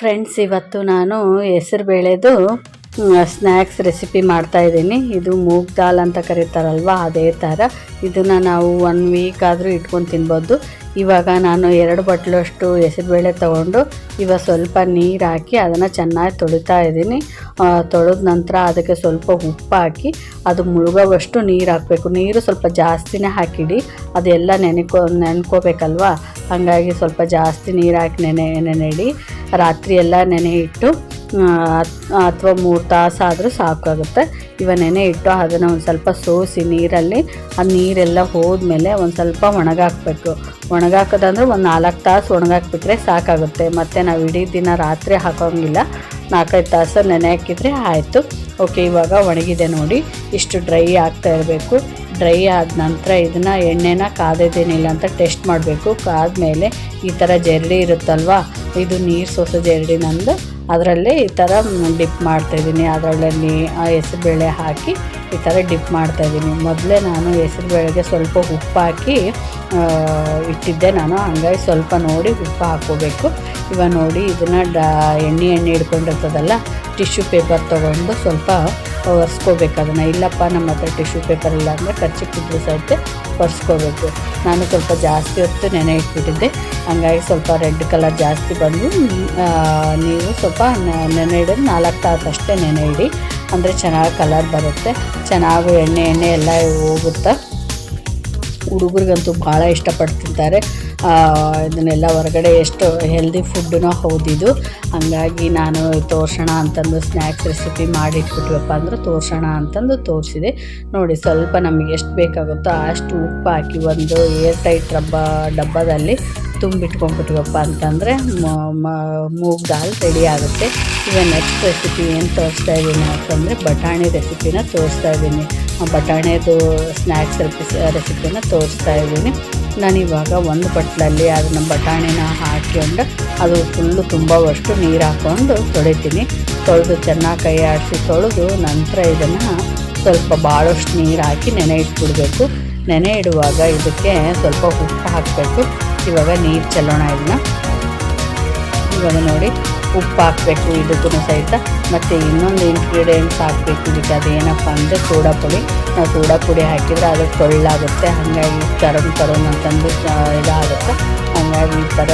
Friends, ಇವತ್ತು ನಾನು ಹೆಸರು ಬೇಳೆದು ಸ್ನ್ಯಾಕ್ಸ್ ರೆಸಿಪಿ ಮಾಡ್ತಾಯಿದ್ದೀನಿ. ಇದು ಮೂಗ್ ದಾಲ್ ಅಂತ ಕರೀತಾರಲ್ವ, ಅದೇ ಥರ ಇದನ್ನು ನಾವು 1 ವೀಕ್ ಆದರೂ ಇಟ್ಕೊಂಡು ತಿನ್ಬೋದು. ಇವಾಗ ನಾನು 2 ಬಟ್ಲಷ್ಟು ಹೆಸರುಬೇಳೆ ತೊಗೊಂಡು ಇವಾಗ ಸ್ವಲ್ಪ ನೀರು ಹಾಕಿ ಅದನ್ನು ಚೆನ್ನಾಗಿ ತೊಳಿತಾ ಇದ್ದೀನಿ. ತೊಳೆದ ನಂತರ ಅದಕ್ಕೆ ಸ್ವಲ್ಪ ಉಪ್ಪು ಹಾಕಿ ಅದು ಮುಳುಗೋವಷ್ಟು ನೀರು ಹಾಕಬೇಕು. ನೀರು ಸ್ವಲ್ಪ ಜಾಸ್ತಿನೇ ಹಾಕಿಡಿ, ಅದೆಲ್ಲ ನೆನ್ಕೋಬೇಕಲ್ವ. ಹಾಗಾಗಿ ಸ್ವಲ್ಪ ಜಾಸ್ತಿ ನೀರು ಹಾಕಿ ನೆನೆಯಿಡಿ. ರಾತ್ರಿ ಎಲ್ಲ ನೆನೆ ಇಟ್ಟು ಅಥವಾ 3 ತಾಸು ಆದರೂ ಸಾಕಾಗುತ್ತೆ. ಇವಾಗ ನೆನೆ ಇಟ್ಟು ಅದನ್ನು ಒಂದು ಸ್ವಲ್ಪ ಸೋಸಿ ನೀರಲ್ಲಿ, ಆ ನೀರೆಲ್ಲ ಹೋದ್ಮೇಲೆ ಒಂದು ಸ್ವಲ್ಪ ಒಣಗಾಕಬೇಕು. ಒಣಗಾಕೋದಂದ್ರೆ ಒಂದು 4 ತಾಸು ಒಣಗಾಕ್ಬಿಟ್ರೆ ಸಾಕಾಗುತ್ತೆ. ಮತ್ತು ನಾವು ಇಡೀ ದಿನ ರಾತ್ರಿ ಹಾಕೋಂಗಿಲ್ಲ, 4-5 ತಾಸು ನೆನೆ ಹಾಕಿದರೆ ಆಯಿತು. ಓಕೆ, ಇವಾಗ ಒಣಗಿದೆ ನೋಡಿ. ಇಷ್ಟು ಡ್ರೈ ಆಗ್ತಾ ಇರಬೇಕು. ಡ್ರೈ ಆದ ನಂತರ ಇದನ್ನು ಎಣ್ಣೆನ ಕಾದೇನಿಲ್ಲ ಅಂತ ಟೆಸ್ಟ್ ಮಾಡಬೇಕು. ಕಾದ್ಮೇಲೆ ಈ ಥರ ಜರಡಿ ಇರುತ್ತಲ್ವ, ಇದು ನೀರು ಸೋಸೋ ಜರಡಿ ನಂದು, ಅದರಲ್ಲೇ ಈ ಥರ ಡಿಪ್ ಮಾಡ್ತಾಯಿದ್ದೀನಿ. ಅದರಲ್ಲಿ ಹೆಸರುಬೇಳೆ ಹಾಕಿ ಈ ಥರ ಡಿಪ್ ಮಾಡ್ತಾಯಿದ್ದೀನಿ. ಮೊದಲೇ ನಾನು ಹೆಸರುಬೇಳೆಗೆ ಸ್ವಲ್ಪ ಉಪ್ಪು ಹಾಕಿ ಇಟ್ಟಿದ್ದೆ ನಾನು, ಹಂಗಾಗಿ ಸ್ವಲ್ಪ ನೋಡಿ ಉಪ್ಪು ಹಾಕ್ಕೋಬೇಕು. ಇವಾಗ ನೋಡಿ ಇದನ್ನು ಎಣ್ಣೆ ಹಿಡ್ಕೊಂಡಿರ್ತದಲ್ಲ, ಟಿಶ್ಯೂ ಪೇಪರ್ ತೊಗೊಂಡು ಸ್ವಲ್ಪ ಒರೆಸ್ಕೋಬೇಕು ಅದನ್ನು. ಇಲ್ಲಪ್ಪ ನಮ್ಮ ಹತ್ರ ಟಿಶ್ಯೂ ಪೇಪರ್ ಇಲ್ಲ ಅಂದರೆ ಕರ್ಚಿಪಿದ್ರು ಸಹಿತ ಒರೆಸ್ಕೋಬೇಕು. ನಾನು ಸ್ವಲ್ಪ ಜಾಸ್ತಿ ಹೊತ್ತು ನೆನೆ ಇಟ್ಬಿಟ್ಟಿದ್ದೆ, ಹಂಗಾಗಿ ಸ್ವಲ್ಪ ರೆಡ್ ಕಲರ್ ಜಾಸ್ತಿ ಬಂದು ನೀವು ಸ್ವಲ್ಪ ನೆನೆ ಇಡೋದು 4 ತಾಸು ಅಷ್ಟೇ ನೆನೆ ಇಡಿ, ಅಂದರೆ ಚೆನ್ನಾಗಿ ಕಲರ್ ಬರುತ್ತೆ. ಚೆನ್ನಾಗಿ ಎಣ್ಣೆ ಎಲ್ಲ ಹೋಗುತ್ತೆ. ಹುಡುಗರಿಗಂತೂ ಭಾಳ ಇಷ್ಟಪಟ್ಟು ತಿಂತಾರೆ ಇದನ್ನೆಲ್ಲ. ಹೊರಗಡೆ ಎಷ್ಟು ಹೆಲ್ದಿ ಫುಡ್ಡೂ ಹೌದಿದು. ಹಂಗಾಗಿ ನಾನು ತೋರಿಸೋಣ ಅಂತಂದು ಸ್ನ್ಯಾಕ್ಸ್ ರೆಸಿಪಿ ಮಾಡಿಟ್ಬಿಟ್ವಪ್ಪ ಅಂದ್ರೆ ತೋರಿಸೋಣ ಅಂತಂದು ತೋರಿಸಿದೆ. ನೋಡಿ, ಸ್ವಲ್ಪ ನಮಗೆ ಎಷ್ಟು ಬೇಕಾಗುತ್ತೋ ಅಷ್ಟು ಉಪ್ಪು ಹಾಕಿ ಒಂದು ಏರ್ ಟೈಟ್ ಡಬ್ಬದಲ್ಲಿ ತುಂಬಿಟ್ಕೊಂಡ್ಬಿಟ್ವಪ್ಪ ಅಂತಂದರೆ ಮೂಗ್ ದಾಲ್ ರೆಡಿ ಆಗುತ್ತೆ. ಈಗ ನೆಕ್ಸ್ಟ್ ರೆಸಿಪಿ ಏನು ತೋರಿಸ್ತಾ ಇದ್ದೀನಿ ಅಂತಂದರೆ ಬಟಾಣಿ ರೆಸಿಪಿನ ತೋರಿಸ್ತಾ ಇದ್ದೀನಿ. ಬಟಾಣಿದು ಸ್ನ್ಯಾಕ್ಸ್ ರೆಸಿಪಿನ ತೋರಿಸ್ತಾ ಇದ್ದೀನಿ. ನಾನಿವಾಗ ಒಂದು ಬಟ್ಲಲ್ಲಿ ಅದನ್ನು ಬಟಾಣಿನ ಹಾಕ್ಕೊಂಡು ಅದು ಫುಲ್ಲು ತುಂಬುವಷ್ಟು ನೀರು ಹಾಕ್ಕೊಂಡು ತೊಳಿತೀನಿ. ತೊಳೆದು ಚೆನ್ನಾಗಿ ಕೈ ಆಡಿಸಿ ತೊಳೆದು ನಂತರ ಇದನ್ನು ಸ್ವಲ್ಪ ಭಾಳಷ್ಟು ನೀರು ಹಾಕಿ ನೆನೆ ಇಟ್ಬಿಡ್ಬೇಕು. ನೆನೆ ಇಡುವಾಗ ಇದಕ್ಕೆ ಸ್ವಲ್ಪ ಉಪ್ಪು ಹಾಕಬೇಕು. ಇವಾಗ ನೀರು ಚೆಲ್ಲೋಣ ಇದನ್ನ. ಇವಾಗ ನೋಡಿ, ಉಪ್ಪು ಹಾಕಬೇಕು ಇದಕ್ಕೂ ಸಹಿತ. ಮತ್ತು ಇನ್ನೊಂದು ಇಂಗ್ರೀಡಿಯೆಂಟ್ಸ್ ಹಾಕಬೇಕು ಇದಕ್ಕೆ. ಅದೇನಪ್ಪ ಅಂದರೆ ಸೋಡಾ ಪುಡಿ. ನಾವು ಸೋಡಾ ಪುಡಿ ಹಾಕಿದರೆ ಅದು ಟೊಳ್ಳಾಗುತ್ತೆ, ಹಾಗಾಗಿ ಕರಮ್ ಅಂತಂದು ಇದಾಗುತ್ತೆ. ಹಾಗಾಗಿ ಈ ಥರ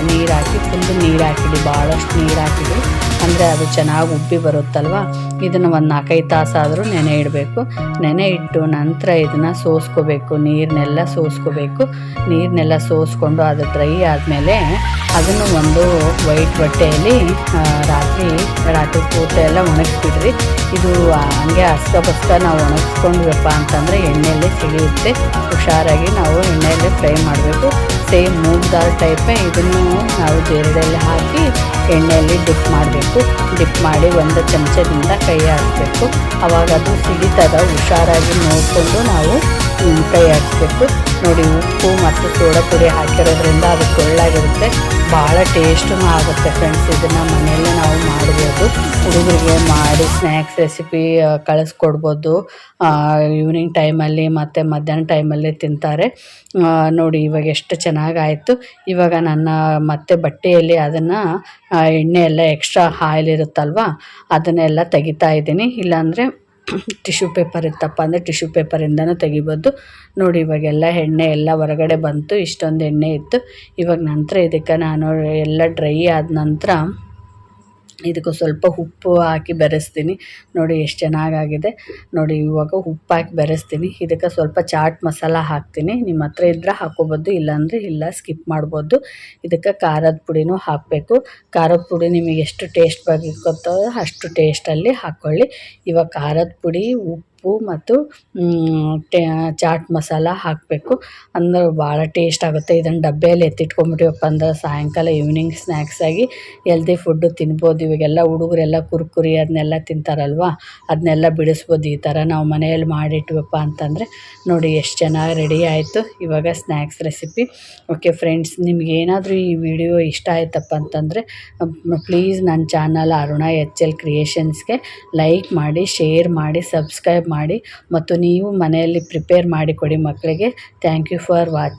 ನೀರು ಹಾಕಿ ಫುಲ್ಲು ನೀರು ಹಾಕಿಡಿ, ಭಾಳಷ್ಟು ನೀರು ಹಾಕಿಡಿ, ಅಂದರೆ ಅದು ಚೆನ್ನಾಗಿ ಉಬ್ಬಿ ಬರುತ್ತಲ್ವ. ಇದನ್ನು ಒಂದು 4-5 ತಾಸಾದರೂ ನೆನೆ ಇಡಬೇಕು. ನೆನೆ ಇಟ್ಟು ನಂತರ ಇದನ್ನು ಸೋಸ್ಕೋಬೇಕು, ನೀರನ್ನೆಲ್ಲ ಸೋಸ್ಕೋಬೇಕು. ನೀರನ್ನೆಲ್ಲ ಸೋಸ್ಕೊಂಡು ಅದು ಡ್ರೈ ಆದಮೇಲೆ ಅದನ್ನು ಒಂದು ವೈಟ್ ಬಟ್ಟೆಯಲ್ಲಿ ರಾತ್ರಿ ಪೂರ್ತಿ ಎಲ್ಲ ಒಣಗಿಸ್ಬಿಡ್ರಿ. ಇದು ಹಂಗೆ ಅಸ್ಕ ನಾವು ಒಣಗಿಸ್ಕೊಂಡ್ವಪ್ಪ ಅಂತಂದರೆ ಎಣ್ಣೆಯಲ್ಲಿ ಸಿಡಿಯುತ್ತೆ. ಹುಷಾರಾಗಿ ನಾವು ಎಣ್ಣೆಯಲ್ಲಿ ಫ್ರೈ ಮಾಡಬೇಕು. ಸೇಮ್ ಮೂಗ್ ದಾಲ್ ಟೈಪೇ ಇದನ್ನು ನಾವು ಜೇರಡಲ್ಲಿ ಹಾಕಿ ಎಣ್ಣೆಯಲ್ಲಿ ಡಿಪ್ ಮಾಡಬೇಕು. ಡಿಪ್ ಮಾಡಿ ಒಂದು ಚಮಚದಿಂದ ಕೈ ಹಾಕಬೇಕು. ಆವಾಗ ಅದು ಸಿಡಿತದ, ಹುಷಾರಾಗಿ ನೋಡಿಕೊಂಡು ನಾವು ಕೈ ಹಾಕಿಸ್ಬೇಕು. ನೋಡಿ, ಉಪ್ಪು ಮತ್ತು ಸೋಡಾ ಪುಡಿ ಹಾಕಿರೋದ್ರಿಂದ ಅದು ಟೊಳ್ಳಾಗಿರುತ್ತೆ, ಭಾಳ ಟೇಸ್ಟೂ ಆಗುತ್ತೆ ಫ್ರೆಂಡ್ಸ್. ಇದನ್ನು ಮನೆಯಲ್ಲೇ ನಾವು ಮಾಡ್ಬೋದು. ಹುಡುಗರಿಗೆ ಮಾಡಿ ಸ್ನ್ಯಾಕ್ಸ್ ರೆಸಿಪಿ ಕಳಿಸ್ಕೊಡ್ಬೋದು. ಈವ್ನಿಂಗ್ ಟೈಮಲ್ಲಿ ಮತ್ತು ಮಧ್ಯಾಹ್ನ ಟೈಮಲ್ಲಿ ತಿಂತಾರೆ. ನೋಡಿ, ಇವಾಗ ಎಷ್ಟು ಚೆನ್ನಾಗಾಯಿತು. ಇವಾಗ ನನ್ನ ಮತ್ತೆ ಬಟ್ಟೆಯಲ್ಲಿ ಅದನ್ನು ಎಣ್ಣೆ ಎಲ್ಲ ಎಕ್ಸ್ಟ್ರಾ ಆಯಿಲ್ ಇರುತ್ತಲ್ವ, ಅದನ್ನೆಲ್ಲ ತೆಗಿತಾ ಇದ್ದೀನಿ. ಇಲ್ಲಾಂದರೆ ಟಿಶ್ಯೂ ಪೇಪರ್ ಇತ್ತಪ್ಪ ಅಂದರೆ ಟಿಶ್ಯೂ ಪೇಪರಿಂದನೂ ತೆಗಿಬೋದು. ನೋಡಿ, ಇವಾಗೆಲ್ಲ ಎಣ್ಣೆ ಎಲ್ಲ ಹೊರಗಡೆ ಬಂತು, ಇಷ್ಟೊಂದು ಎಣ್ಣೆ ಇತ್ತು. ಇವಾಗ ನಂತರ ಇದಕ್ಕೆ ನಾನು ಎಲ್ಲ ಡ್ರೈ ಆದ ನಂತರ ಇದಕ್ಕೆ ಸ್ವಲ್ಪ ಉಪ್ಪು ಹಾಕಿ ಬೆರೆಸ್ತೀನಿ. ನೋಡಿ ಎಷ್ಟು ಚೆನ್ನಾಗಾಗಿದೆ. ನೋಡಿ, ಇವಾಗ ಉಪ್ಪು ಹಾಕಿ ಬೆರೆಸ್ತೀನಿ. ಇದಕ್ಕೆ ಸ್ವಲ್ಪ ಚಾಟ್ ಮಸಾಲ ಹಾಕ್ತೀನಿ. ನಿಮ್ಮ ಹತ್ರ ಇದ್ದರೆ ಹಾಕ್ಕೋಬೋದು, ಇಲ್ಲಾಂದರೆ ಇಲ್ಲ, ಸ್ಕಿಪ್ ಮಾಡ್ಬೋದು. ಇದಕ್ಕೆ ಖಾರದ ಪುಡಿನೂ ಹಾಕಬೇಕು. ಖಾರದ ಪುಡಿ ನಿಮಗೆ ಎಷ್ಟು ಟೇಸ್ಟ್ ಬೇಕೋ ಅಷ್ಟು ಟೇಸ್ಟಲ್ಲಿ ಹಾಕ್ಕೊಳ್ಳಿ. ಇವಾಗ ಖಾರದ ಪುಡಿ, ಉಪ್ಪು ಮತ್ತು ಚಾಟ್ ಮಸಾಲ ಹಾಕಬೇಕು, ಅಂದ್ರೆ ಭಾಳ ಟೇಸ್ಟ್ ಆಗುತ್ತೆ. ಇದನ್ನು ಡಬ್ಬೆಯಲ್ಲಿ ಎತ್ತಿಟ್ಕೊಂಡ್ಬಿಟ್ಟಿವಪ್ಪ ಅಂದ್ರೆ ಸಾಯಂಕಾಲ ಈವ್ನಿಂಗ್ ಸ್ನ್ಯಾಕ್ಸಾಗಿ ಹೆಲ್ದಿ ಫುಡ್ಡು ತಿನ್ಬೋದು. ಇವಾಗೆಲ್ಲ ಹುಡುಗರೆಲ್ಲ ಕುರ್ಕುರಿ ಅದನ್ನೆಲ್ಲ ತಿಂತಾರಲ್ವ, ಅದನ್ನೆಲ್ಲ ಬಿಡಿಸ್ಬೋದು. ಈ ಥರ ನಾವು ಮನೆಯಲ್ಲಿ ಮಾಡಿಟ್ವಪ್ಪ ಅಂತಂದರೆ ನೋಡಿ ಎಷ್ಟು ಚೆನ್ನಾಗಿ ರೆಡಿ ಆಯಿತು ಇವಾಗ ಸ್ನ್ಯಾಕ್ಸ್ ರೆಸಿಪಿ. ಓಕೆ ಫ್ರೆಂಡ್ಸ್, ನಿಮಗೇನಾದರೂ ಈ ವಿಡಿಯೋ ಇಷ್ಟ ಆಯ್ತಪ್ಪ ಅಂತಂದರೆ ಪ್ಲೀಸ್ ನನ್ನ ಚಾನಲ್ ಅರುಣಾ HL ಕ್ರಿಯೇಷನ್ಸ್ಗೆ ಲೈಕ್ ಮಾಡಿ, ಶೇರ್ ಮಾಡಿ, ಸಬ್ಸ್ಕ್ರೈಬ್ ಮಾಡಿ, ಮತ್ತು ನೀವು ಮನೆಯಲ್ಲಿ ಪ್ರಿಪೇರ್ ಮಾಡಿಕೊಡಿ ಮಕ್ಕಳಿಗೆ. Thank you for watching.